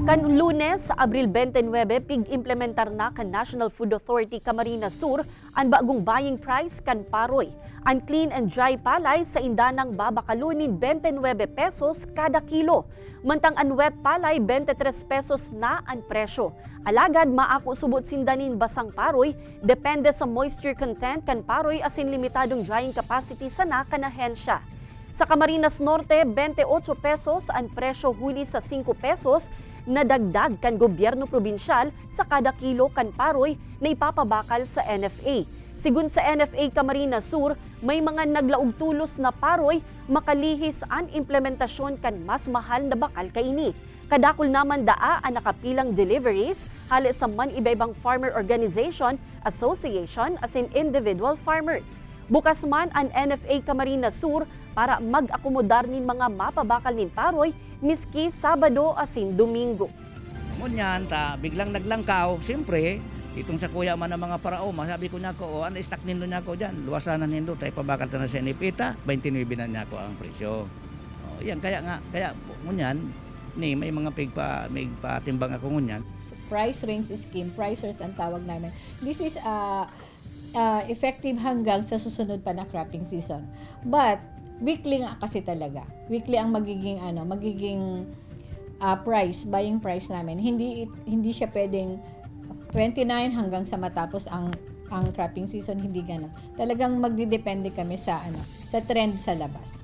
Kan Lunes, Abril 29, pig-implementar na kan National Food Authority Camarines Sur ang bagong buying price kan paroy. Ang clean and dry palay sa indanang babakalunin 29 pesos kada kilo. Mantang ang wet palay 23 pesos na ang presyo. Alagad maako subot sindanin basang paroy, depende sa moisture content kan paroy asin limitadong drying capacity sana kan ahensya. Sa Camarines Norte, 28 pesos ang presyo huli sa 5 pesos na dagdag kan gobyerno probinsyal sa kada kilo kan paroy na ipapabakal sa NFA. Sigun sa NFA Camarines Sur, may mga naglaog tulos na paroy makalihis ang implementasyon kan mas mahal na bakal kaini. Kadakol naman daa ang nakapilang deliveries hali sa man iba-ibang farmer organization, association as in individual farmers. Bukas man ang NFA Camarines Sur para mag-akomodar nin mga mapabakal nin paroy miski Sabado asin Domingo. Ngunyan, biglang naglangkaw, siyempre, itong sa kuya man ng mga parao, masabi ko niya ko, stock nindo niya ko dyan, luwasanan nindo, tayo pabakal na sa NFA, 29 na niya ko ang presyo. Yan, kaya ngunyan, may mga pigpatimbang ako ngunyan. Price range scheme, pricers ang tawag namin. This is effective hanggang sa susunod pa na cropping season. But weekly nga kasi talaga. Weekly ang magiging buying price namin. Hindi siya pwedeng 29 hanggang sa matapos ang cropping season, hindi gano'n. Talagang magdidepende kami sa trend sa labas.